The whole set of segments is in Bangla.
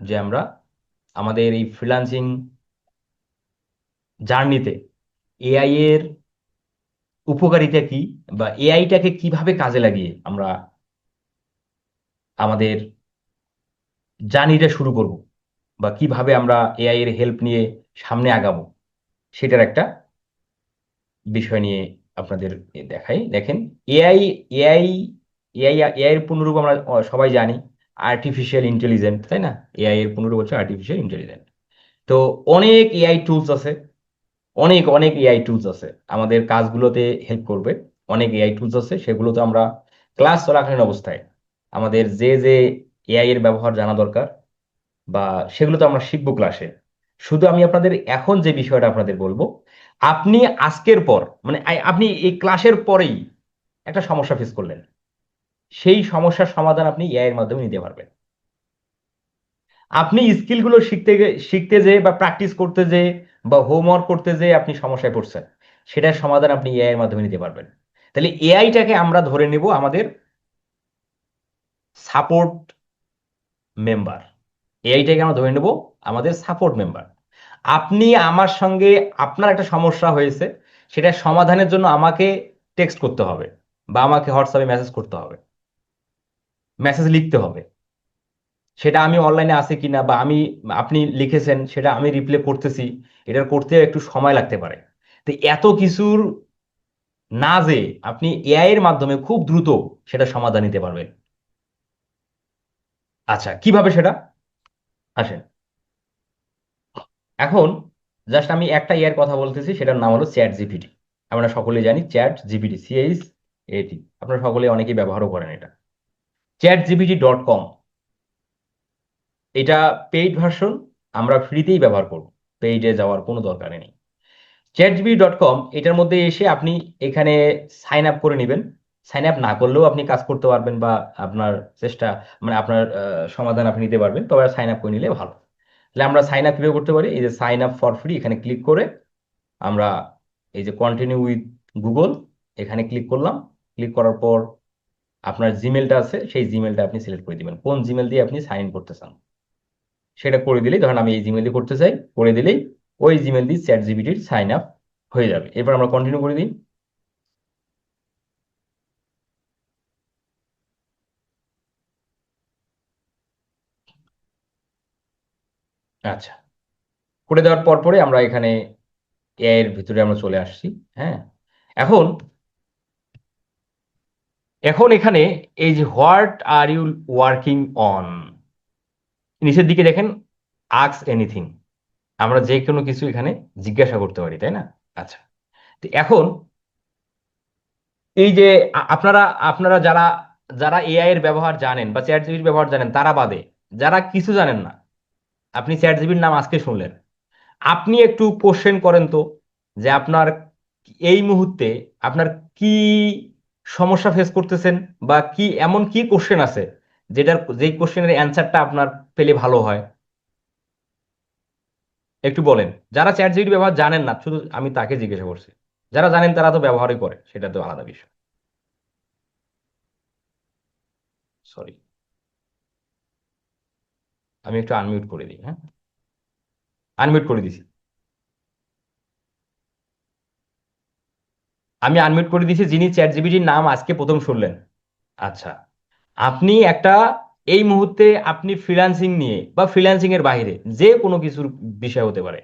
যে আমরা আমাদের এই ফ্রিল্যান্সিং জার্নিতে এআই এর উপকারিতা কি, বা এআইটাকে কিভাবে কাজে লাগিয়ে আমরা আমাদের জার্নিটা শুরু করব, বা কিভাবে আমরা এআই এর হেল্প নিয়ে সামনে আগাবো, সেটার একটা বিষয় নিয়ে আপনাদের দেখাই। দেখেন, এআই এআই এআই এআই এর পূর্ণরূপ আমরা সবাই জানি আর্টিফিশিয়াল ইন্টেলিজেন্ট, তাই না? এআই এর পূর্ণরূপ হচ্ছে আর্টিফিশিয়াল ইন্টেলিজেন্ট। তো অনেক এআই টুলস আছে, অনেক অনেক এআই টুলস আছে আমাদের কাজগুলোতে হেল্প করবে। অনেক এআই টুলস আছে, সেগুলো তো আমরা ক্লাস চলাকালীন অবস্থায় আমাদের যে যে এআই এর ব্যবহার জানা দরকার, বা সেগুলো তো আমরা শিখবো ক্লাসে। শুধু আমি আপনাদের এখন যে বিষয়টা আপনাদের বলবো, আপনি আজকের পর মানে আপনি এই ক্লাসের পরেই একটা সমস্যা ফেস করলেন, সেই সমস্যার সমাধান আপনি এআই এর মাধ্যমে নিতে পারবেন। আপনি স্কিলগুলো শিখতে যে বা প্র্যাকটিস করতে যে বা হোমওয়ার্ক করতে যে আপনি সমস্যায় পড়ছেন, সেটার সমাধান আপনি এআই এর মাধ্যমে নিতে পারবেন। তাহলে এআইটাকে আমরা ধরে নেব আমাদের সাপোর্ট মেম্বার। এআইটাকে আমরা ধরে নেব আমাদের সাপোর্ট মেম্বার। আপনি আমার সঙ্গে, আপনার একটা সমস্যা হয়েছে, সেটা সমাধানের জন্য আমাকে টেক্সট করতে হবে, বা আমাকে হোয়াটসঅ্যাপে মেসেজ করতে হবে, মেসেজ লিখতে হবে। সেটা আমি অনলাইনে আছি কিনা, বা আপনি লিখেছেন সেটা আমি রিপ্লাই করতেছি, এটার করতে একটু সময় লাগতে পারে। তো এত কিছুর না যে আপনি এআই এর মাধ্যমে খুব দ্রুত সেটা সমাধান নিতে পারবেন। আচ্ছা, কিভাবে সেটা? আসেন, এখন জাস্ট আমি একটা এআই এর কথা বলতেছি, সেটার নাম হলো চ্যাট জিপিটি। আমরা সকলেই জানি চ্যাট জিপিটি, CHAT। আপনারা সকলে অনেকেই ব্যবহারও করেন এটা। ChatGPT.com, এটা পেইড ভার্সন, আমরা ফ্রিতেই ব্যবহার করব, পেইডে যাওয়ার কোনো দরকার নেই। ChatGPT.com, এটার মধ্যে এসে আপনি এখানে সাইন আপ করে নেবেন। সাইন আপ না করলেও আপনি কাজ করতে পারবেন, বা আপনার চেষ্টা মানে আপনার সমাধান আপনি নিতে পারবেন, তবে সাইন আপ করে নিলে ভালো। তাহলে আমরা সাইন আপ কিভাবে করতে পারি? এই যে সাইন আপ ফর ফ্রি, এখানে ক্লিক করে আমরা এই যে কন্টিনিউ উইথ গুগল, এখানে ক্লিক করলাম। ক্লিক করার পর আপনার জিমেলটা আছে, সেই জিমেলটা আপনি সিলেক্ট করে দিবেন, কোন জিমেল দিয়ে আপনি সাইন ইন করতে চান। সেটা করে দিলেই, ধরেন আমি এই জিমেল দিয়ে করতে চাই, করে দিলেই ওই জিমেল দিয়ে চ্যাট জিপিটির সাইন আপ হয়ে যাবে। এরপর আমরা কন্টিনিউ করে দিই। আচ্ছা, করে দেওয়ার পর পরে আমরা এখানে এআই এর ভিতরে আমরা চলে আসছি। হ্যাঁ, এখন এখন এখানে এই যে what are you working on, নিচের দিকে দেখেন আস্ক এনিথিং, আমরা যে কোনো কিছু এখানে জিজ্ঞাসা করতে পারি, তাই না? আচ্ছা, তো এখন এই যে আপনারা আপনারা যারা যারা এআই এর ব্যবহার জানেন বা চ্যাট জিপিটির ব্যবহার জানেন, তারা বাদে যারা কিছু জানেন না, আপনি চ্যাট জিপিটির নাম আজকে শুনলেন, আপনি একটু কোশ্চেন করেন তো, যে আপনার এই মুহূর্তে আপনার কি সমস্যা ফেস করতেছেন, বা কি এমন কি কোশ্চেন আছে যেই কোশ্চেনের অ্যান্সারটা আপনার পেলে ভালো হয়, একটু বলেন। যারা চ্যাট জিপিটি ব্যবহার জানেন না, শুধু আমি তাকে জিজ্ঞাসা করছি। যারা জানেন তারা তো ব্যবহারই করে, সেটা তো আলাদা বিষয়। সরি, আমি একটু আনমিউট করে দিই। হ্যাঁ, আনমিউট করে দিছি। আমি আনমিউট করে দিয়েছি যিনি চ্যাট জিপিটির নাম আজকে প্রথম শুনলেন। আচ্ছা, আপনি একটা এই মুহূর্তে আপনি ফ্রিল্যান্সিং নিয়ে বা ফ্রিল্যান্সিং এর বাইরে যে কোনো কিছুর বিষয় হতে পারে,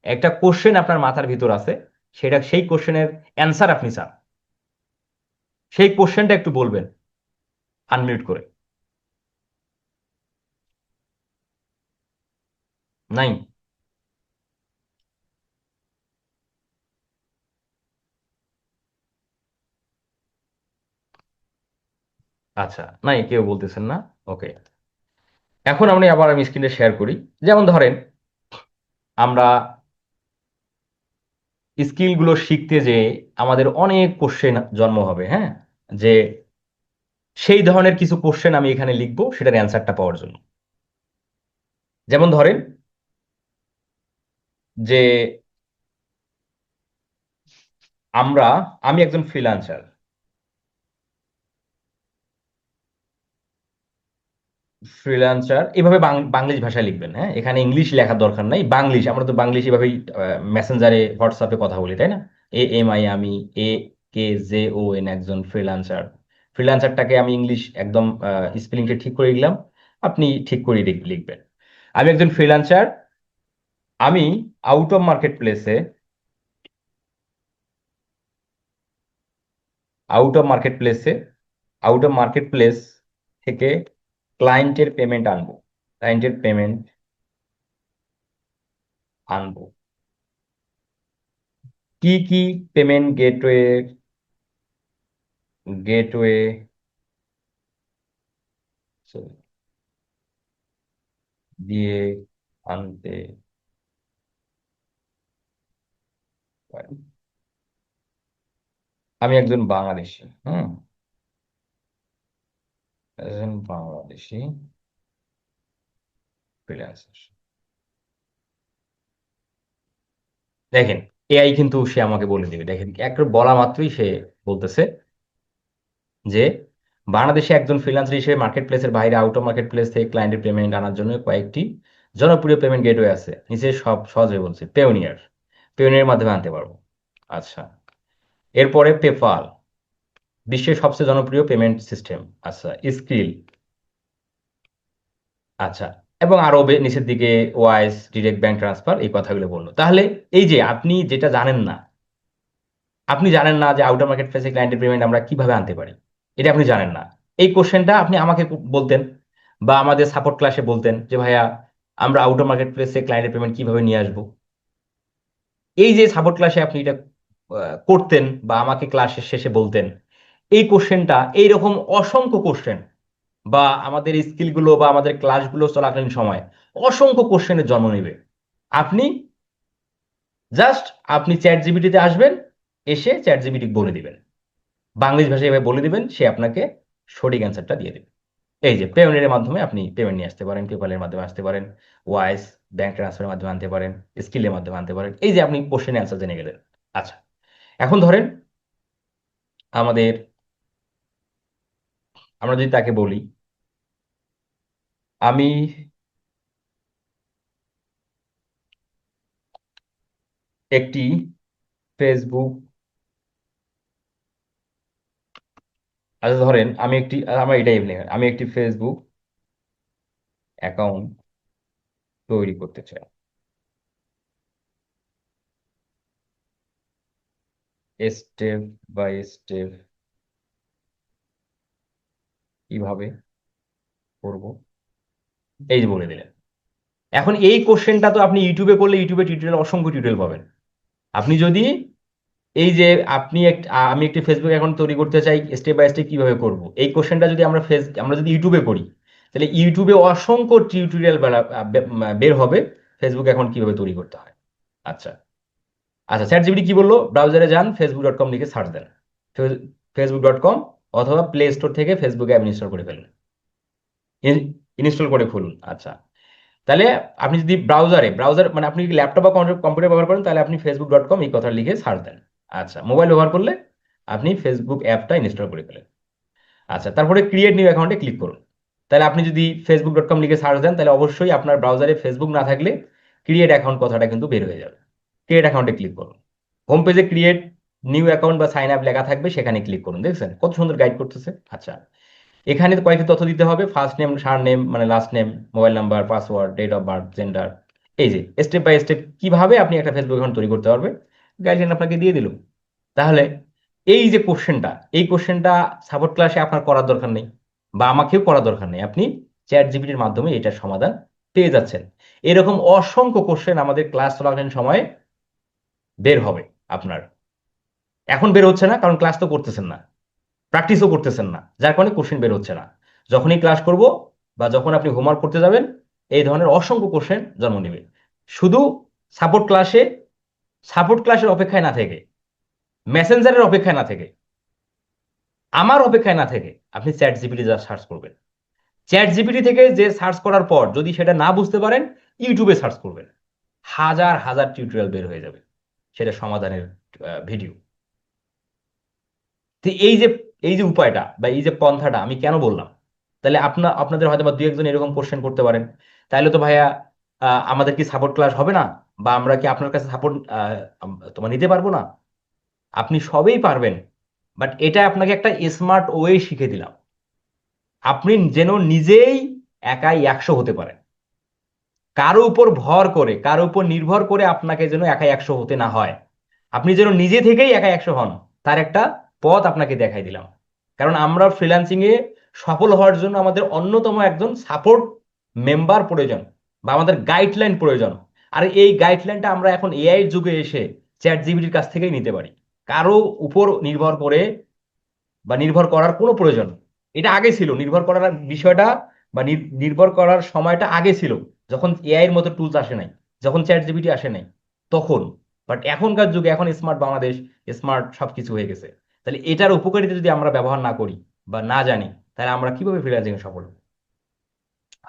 একটা কোশ্চেন আপনার মাথার ভিতর আছে, সেটা সেই কোশ্চেনের অ্যান্সার আপনি চান, সেই কোশ্চেনটা একটু বলবেন আনমিউট করে। নাই? আচ্ছা, নাই, কেউ বলতেছেন না। ওকে, এখন আমি স্ক্রিনে শেয়ার করি। যেমন ধরেন, আমরা স্কিলগুলো শিখতে যে আমাদের অনেক কোশ্চেন জন্ম হবে। হ্যাঁ, যে সেই ধরনের কিছু কোশ্চেন আমি এখানে লিখবো সেটার অ্যান্সারটা পাওয়ার জন্য। যেমন ধরেন যে আমরা আমি একজন ফ্রিল্যান্সার, ফ্রিল্যান্সার এভাবে বাংলিশ ভাষায় লিখবেন। হ্যাঁ, এখানে ইংলিশ লেখার দরকার নাই, বাংলিশ। আমরা তো বাংলিশ এভাবেই মেসেঞ্জারে হোয়াটসঅ্যাপে কথা বলি, তাই না? AMI আমি, AKJON একজন ফ্রিল্যান্সার। ফ্রিল্যান্সারটাকে আমি ইংলিশ একদম স্পেলিংটা ঠিক করে লিখলাম, আপনি ঠিক করে লিখবেন। আমি একজন ফ্রিল্যান্সার, আমি আউট অফ মার্কেট প্লেসে, আউট অফ মার্কেট প্লেসে আউট অফ মার্কেট প্লেস থেকে ক্লায়েন্টের পেমেন্ট আনবো, ক্লায়েন্টের পেমেন্ট আনবো। কি কি পেমেন্ট গেটওয়ে দিয়ে আনতে পারি? আমি একজন বাংলাদেশি, একজন বাংলাদেশি ফ্রিল্যান্সার। দেখেন, এআই কিন্তু সে আমাকে বলে দিবে। দেখেন, একটা বলা মাত্রই সে বলতেছে যে বাংলাদেশে একজন ফ্রিল্যান্সার হিসেবে মার্কেট প্লেসের বাইরে আউট অফ মার্কেট প্লেস থেকে ক্লায়েন্টের পেমেন্ট আনার জন্য কয়েকটি জনপ্রিয় পেমেন্ট গেটওয়ে আছে। নিচে সব সহজে বলছে। পেওনিয়ার, পেওনিয়ার মাধ্যমে আনতে পারবো। আচ্ছা, এরপরে পেপাল, বিশ্বের সবচেয়ে জনপ্রিয় পেমেন্ট সিস্টেম। আচ্ছা, স্কিল। আচ্ছা, এবং আরো নিচের দিকে ওয়াইস, ডিরেক্ট ব্যাংক ট্রান্সফার, এই কথাগুলো বললো। তাহলে এই যে আপনি যেটা জানেন না, আপনি জানেন না যে আউটার মার্কেট প্লেসে ক্লায়েন্টের পেমেন্ট আমরা কিভাবে আনতে পারি, এটা আপনি জানেন না। এই কোশ্চেনটা আপনি আমাকে বলতেন, বা আমাদের সাপোর্ট ক্লাসে বলতেন যে ভাইয়া আমরা আউটার মার্কেট প্লেসে ক্লায়েন্টের পেমেন্ট কিভাবে নিয়ে আসবো। এই যে সাপোর্ট ক্লাসে আপনি এটা করতেন বা আমাকে ক্লাসের শেষে বলতেন, এই কোশ্চেনটা, এইরকম অসংখ্য কোশ্চেন, বা আমাদের স্কিলগুলো বা আমাদের ক্লাসগুলো চলাকালীন সময় অসংখ্য কোশ্চেনের জন্ম নেবে। আপনি জাস্ট আপনি চ্যাট জিপিটিতে আসবেন, এসে চ্যাট জিপিটি বলে দিবেন, বাংলিশ ভাষায় এভাবে বলে দিবেন, সে আপনাকে সঠিক অ্যান্সারটা দিয়ে দেবে। এই যে পেমেন্টের মাধ্যমে আপনি পেমেন্ট নিয়ে আসতে পারেন, পেপালের মাধ্যমে আসতে পারেন, ওয়াইস ব্যাংক ট্রান্সফারের মাধ্যমে আনতে পারেন, স্কিলের মাধ্যমে আনতে পারেন। এই যে আপনি কোশ্চেনের অ্যান্সার জেনে গেলেন। আচ্ছা, এখন ধরেন আমাদের, আমরা যদি তাকে বলি আমি একটি ফেসবুক, আচ্ছা ধরেন আমি একটি, আমরা এটাই বলি, আমি একটি ফেসবুক অ্যাকাউন্ট তৈরি করতে চাই। স্টেপ বাই স্টেপ কিভাবে করব, এই যে বলে দিলেন। এখন এই কোশ্চেনটা তো আপনি ইউটিউবে করলে ইউটিউবে টিউটোরিয়াল, অসংখ্য টিউটোরিয়াল পাবেন। আপনি যদি এই যে আমি একটি ফেসবুক অ্যাকাউন্ট তৈরি করতে চাই, স্টেপ বাই স্টেপ কিভাবে করব, এই কোশ্চেনটা যদি আমরা যদি ইউটিউবে করি, তাহলে ইউটিউবে অসংখ্য টিউটোরিয়াল বের হবে ফেসবুক অ্যাকাউন্ট কিভাবে তৈরি করতে হয়। আচ্ছা, আচ্ছা, চ্যাট জিপিটি কি বললো? ব্রাউজারে যান, facebook.com লিখে সার্চ দেন, facebook.com, অথবা প্লে স্টোর থেকে ফেসবুক অ্যাপ ইনস্টল করে ফেলুন, ইনস্টল করে খুলুন। আচ্ছা, তাহলে আপনি যদি ব্রাউজার মানে আপনি যদি ল্যাপটপ বা কম্পিউটার ব্যবহার করেন, তাহলে আপনি facebook.com এই কথা লিখে সার্চ দেন। আচ্ছা, মোবাইল ব্যবহার করলে আপনি ফেসবুক অ্যাপটা ইনস্টল করে ফেলেন। আচ্ছা, তারপরে ক্রিয়েট নিউ অ্যাকাউন্টে ক্লিক করুন। তাহলে আপনি যদি facebook.com লিখে সার্চ দেন, তাহলে অবশ্যই আপনার ব্রাউজারে ফেসবুক না থাকলে ক্রিয়েট অ্যাকাউন্ট কথাটা কিন্তু বের হয়ে যাবে। ক্রিয়েট অ্যাকাউন্টে ক্লিক করুন, হোম পেজে ক্রিয়েট নিউ অ্যাকাউন্ট বা সাইন আপ লেখা থাকবে, সেখানে ক্লিক করুন। দেখছেন কত সুন্দর গাইড করতেছে। আচ্ছা, এখানে তো কয়েকটি তথ্য দিতে হবে, ফার্স্ট নেম, সার নেম মানে last name, mobile number, password, date of birth, gender. এই যে স্টেপ বাই স্টেপ কিভাবে আপনি একটা ফেসবুক অ্যাকাউন্ট তৈরি করতে পারবে, গাইডলাইন আপনাকে দিয়ে দিল। তাহলে এই যে কোশ্চেনটা, এই কোশ্চেনটা সাপোর্ট ক্লাসে আপনার করার দরকার নেই, বা আমাকেও করার দরকার নেই। আপনি চ্যাট জিপিটির মাধ্যমে এটার সমাধান পেয়ে যাচ্ছেন। এরকম অসংখ্য কোশ্চেন আমাদের ক্লাস চলাকালীন সময়ে বের হবে আপনার। এখন বের হচ্ছে না, কারণ ক্লাস তো করতেছেন না, প্র্যাকটিসও করতেছেন না, যার কারণে কোশ্চেন বের হচ্ছে না। যখনই ক্লাস করব বা যখন আপনি হোমওয়ার্ক করতে যাবেন, এই ধরনের অসংখ্য কোশ্চেন জন্ম নেবে। শুধু সাপোর্ট ক্লাসে, সাপোর্ট ক্লাসের অপেক্ষায় না থেকে, মেসেঞ্জারের অপেক্ষায় না থেকে, আমার অপেক্ষায় না থেকে, আপনি চ্যাট জিপিটি যা সার্চ করবেন, চ্যাট জিপিটি থেকে যে সার্চ করার পর যদি সেটা না বুঝতে পারেন, ইউটিউবে সার্চ করবেন, হাজার হাজার টিউটোরিয়াল বের হয়ে যাবে, সেটা সমাধানের ভিডিও। তো এই যে উপায়টা বা এই যে পন্থাটা আমি কেন বললাম, তাহলে আপনাদের হয়তো বা দুই একজন এরকম কোশ্চেন করতে পারেন, তাহলে তো ভাইয়া আমাদের কি সাপোর্ট ক্লাস হবে না, বা আমরা কি আপনার কাছে সাপোর্ট তোমার নিতে পারবো না? আপনি সবই পারবেন, বাট এটা আপনাকে একটা স্মার্ট ওয়ে শিখে দিলাম। আপনি যেন নিজেই একাই 100 হতে পারেন, কারো উপর ভর করে, কারো উপর নির্ভর করে আপনাকে যেন একাই 100 হতে না হয়। আপনি যেন নিজে থেকেই একাই 100 হন, তার একটা পথ আপনাকে দেখাই দিলাম। কারণ আমরা ফ্রিল্যান্সিং এ সফল হওয়ার জন্য আমাদের অন্যতম একজন সাপোর্ট মেম্বার প্রয়োজন, বা আমাদের গাইডলাইন প্রয়োজন। আর এই গাইডলাইনটা আমরা এখন এআই এর যুগে এসে চ্যাট জিপিটির কাছ থেকেই নিতে পারি। কারো উপর নির্ভর করে বা নির্ভর করার কোনো প্রয়োজন নেই। এটা আগে ছিল, নির্ভর করার বিষয়টা বা নির্ভর করার সময়টা আগে ছিল, যখন এআই এর মতো টুলস আসে নাই, যখন চ্যাট জিপিটি আসে নাই তখন। বাট এখনকার যুগে, এখন স্মার্ট বাংলাদেশ, স্মার্ট সবকিছু হয়ে গেছে। তাহলে এটার উপকারিতা যদি আমরা ব্যবহার না করি বা না জানি, তাহলে আমরা কিভাবে ফ্রিল্যান্সিং এ সফল হব?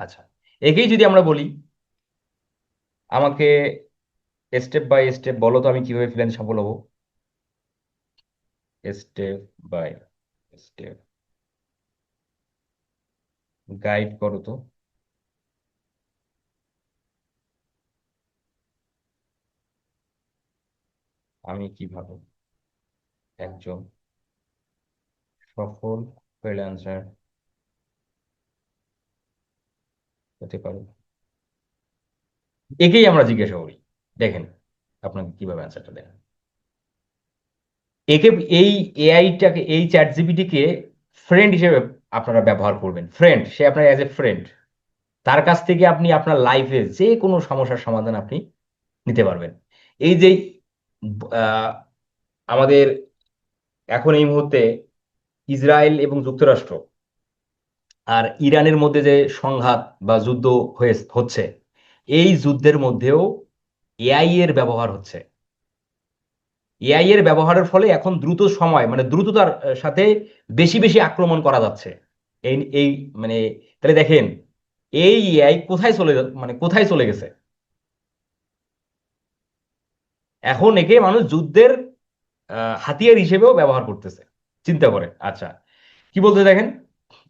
আচ্ছা, একেই যদি আমরা বলি, আমাকে স্টেপ বাই স্টেপ বলো তো আমি কিভাবে ফ্রিল্যান্স সফল হবো। স্টেপ বাই স্টেপ গাইড করো তো। আমি কিভাবে একজন সফল ফ্রিল্যান্সার হতে পারে, একেই আমরা জিজ্ঞাসা করি। দেখেন আপনাকে কিভাবে অ্যান্সারটা দেন। একে, এই এআইটাকে, এই চ্যাট জিপিটিকে ফ্রেন্ড হিসেবে আপনারা ব্যবহার করবেন। ফ্রেন্ড, সে আপনার অ্যাজ এ ফ্রেন্ড। তার কাছ থেকে আপনি আপনার লাইফে যে কোনো সমস্যার সমাধান আপনি নিতে পারবেন। এই যে আহ, আমাদের এখন এই মুহূর্তে ইসরায়েল এবং যুক্তরাষ্ট্র আর ইরানের মধ্যে যে সংঘাত বা যুদ্ধ হচ্ছে, এই যুদ্ধের মধ্যেও এআই এর ব্যবহার হচ্ছে। এআই এর ব্যবহারের ফলে এখন দ্রুত সময়, মানে দ্রুততার সাথে বেশি বেশি আক্রমণ করা যাচ্ছে। এই এই মানে, তাহলে দেখেন এই এআই কোথায় মানে কোথায় চলে গেছে। এখন একে মানুষ যুদ্ধের হাতিয়ার হিসেবেও ব্যবহার করতেছে। চিন্তা করে। আচ্ছা, কি বলতে দেখেন,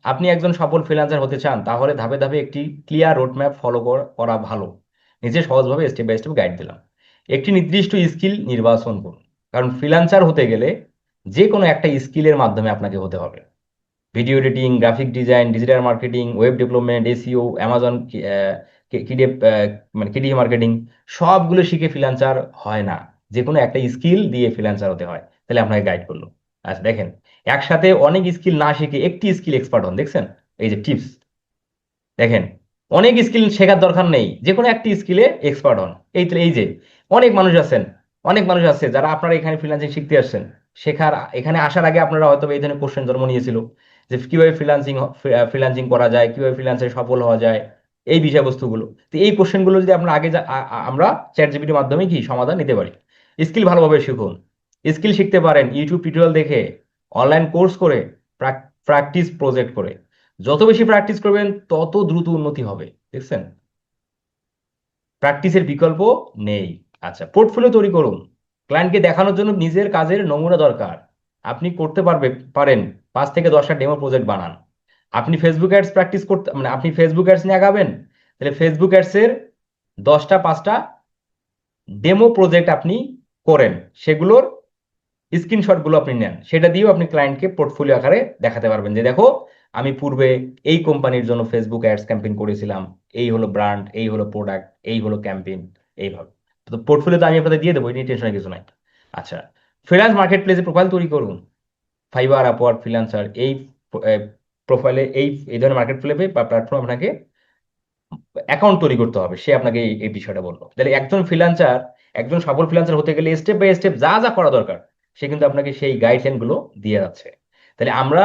আপনি একজন সফল ফ্রিল্যান্সার হতে চান, তাহলে ধাপে ধাপে একটি ক্লিয়ার রোডম্যাপ ফলো করা ভালো। নিচে সহজভাবে স্টেপ বাই স্টেপ গাইড দিলাম। একটি নির্দিষ্ট স্কিল নির্বাচন করুন, কারণ ফ্রিল্যান্সার হতে গেলে যে কোনো একটা স্কিলের মাধ্যমে আপনাকে হতে হবে। Video editing, graphic design, digital marketing, web development, SEO, Amazon কিডিএফ, মানে কিডি মার্কেটিং, সবগুলো শিখে ফ্রিল্যান্সার হয় না। যে কোনো একটা স্কিল দিয়ে ফ্রিল্যান্সার হতে হয়। তাহলে আপনাকে গাইড করলো। আচ্ছা দেখেন, একসাথে অনেক স্কিল না শিখে একটি স্কিল এক্সপার্ট হন। দেখছেন এই যে টিপস, দেখেন অনেক স্কিল শেখার দরকার নেই, যে কোনো একটি স্কিলে এক্সপার্ট হন। এই যে অনেক মানুষ আছেন, অনেক মানুষ আছে যারা আপনারা এখানে ফ্রিল্যান্সিং শিখতে আসছেন, শেখার এখানে আসার আগে আপনারা হয়তো এই ধরনের কোশ্চেন জন্ম নিয়েছিল, যে কিভাবে ফ্রিল্যান্সিং করা যায়, কিভাবে ফ্রিল্যান্সে সফল হওয়া যায়, এই বিষয়বস্তুগুলো। তো এই কোশ্চেনগুলো যদি আমরা আগে আমরা চ্যাট জিপিটির মাধ্যমে কি সমাধান নিতে পারি। স্কিল ভালোভাবে শিখুন। স্কিল শিখতে পারেন ইউটিউব টিউটোরিয়াল দেখে, অনলাইন কোর্স করে, প্র্যাকটিস প্রজেক্ট করে। যত বেশি প্র্যাকটিস করবেন তত দ্রুত উন্নতি হবে। দেখছেন, প্র্যাকটিসের বিকল্প নেই। আচ্ছা, পোর্টফোলিও তৈরি করুন। ক্লায়েন্টকে দেখানোর জন্য নিজের কাজের নমুনা দরকার। আপনি করতে পারেন 5 থেকে 10টা ডেমো প্রজেক্ট বানান। আপনি ফেসবুক অ্যাডস প্র্যাকটিস করতে, মানে আপনি ফেসবুক অ্যাডস নিয়ে আগাবেন, তাহলে ফেসবুক অ্যাডস এর 10টা 5টা ডেমো প্রজেক্ট আপনি করেন, সেগুলোর স্ক্রিনশট গুলো আপনি নেন, সেটা দিয়েও আপনি ক্লায়েন্টকে পোর্টফোলিও আকারে দেখাতে পারবেন যে দেখো, আমি পূর্বে এই কোম্পানির জন্য ফেসবুক অ্যাডস ক্যাম্পেইন করেছিলাম, এই হলো ব্র্যান্ড, এই হলো প্রোডাক্ট, এই হলো ক্যাম্পেইন, এইভাবে। তো পোর্টফোলিও তো আমি আপনাদের দিয়ে দেবো, এই নিয়ে টেনশনের কিছু নাই। আচ্ছা, ফ্রিল্যান্স মার্কেট প্লেসে প্রোফাইল তৈরি করুন। ফাইবার, আপওয়ার্ক, ফ্রিল্যান্সার, এই প্রোফাইলে এই এই ধরনের মার্কেট প্লেসে বা প্ল্যাটফর্ম আপনাকে অ্যাকাউন্ট তৈরি করতে হবে। সে আপনাকে এই বিষয়টা বললো। তাহলে একজন ফ্রিল্যান্সার, একজন সফল ফ্রিল্যান্সার হতে গেলে স্টেপ বাই স্টেপ যা যা করা দরকার, সে কিন্তু আপনাকে সেই গাইডলাইন গুলো দিয়ে যাচ্ছে। তাহলে আমরা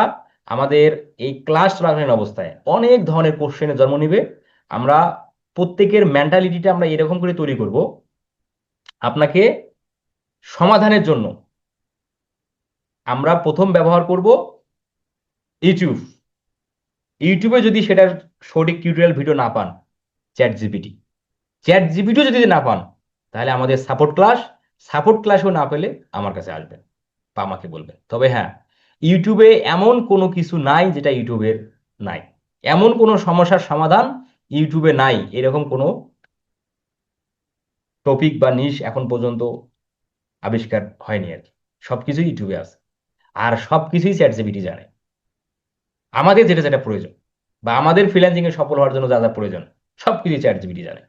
আমাদের এই ক্লাস চলাকালীন অবস্থায় অনেক ধরনের কোশ্চেনের জন্ম নিবে। আমরা প্রত্যেকের মেন্টালিটিটা আমরা এরকম করে তৈরি করব, আপনাকে সমাধানের জন্য আমরা প্রথম ব্যবহার করব ইউটিউব। ইউটিউবে যদি সেটার সঠিক টিউটোরিয়াল ভিডিও না পান, চ্যাট জিপিটি, চ্যাট জিপিটিও যদি না পান, তাহলে আমাদের সাপোর্ট ক্লাসও না পেলে আমার কাছে আসবেন বা আমাকে বলবেন। তবে হ্যাঁ, ইউটিউবে এমন কোনো কিছু নাই যেটা ইউটিউবের নাই। এমন কোনো সমস্যার সমাধান ইউটিউবে নাই, এরকম কোনো টপিক বা নিশ এখন পর্যন্ত আবিষ্কার হয়নি আর কি। সবকিছুই ইউটিউবে আছে, আর সবকিছুই চ্যাট জিপিটি জানে। আমাদের যেটা যেটা প্রয়োজন বা আমাদের ফ্রিল্যান্সিং এ সফল হওয়ার জন্য যা যা প্রয়োজন সবকিছু চ্যাট জিপিটি জানে।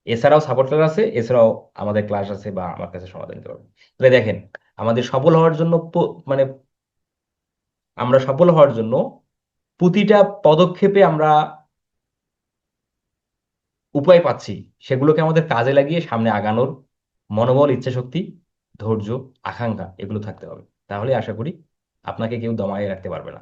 এছাড়াও সাপোর্টার আছে, এছাড়াও আমাদের ক্লাস আছে বা আমার কাছে সমাধান দিতে পারবে। তাহলে দেখেন, আমাদের সফল হওয়ার জন্য মানে আমরা সফল হওয়ার জন্য প্রতিটা পদক্ষেপে আমরা উপায় পাচ্ছি, সেগুলোকে আমাদের কাজে লাগিয়ে সামনে আগানোর মনোবল, ইচ্ছাশক্তি, ধৈর্য, আকাঙ্ক্ষা এগুলো থাকতে হবে। তাহলে আশা করি আপনাকে কেউ দমায়ে রাখতে পারবে না।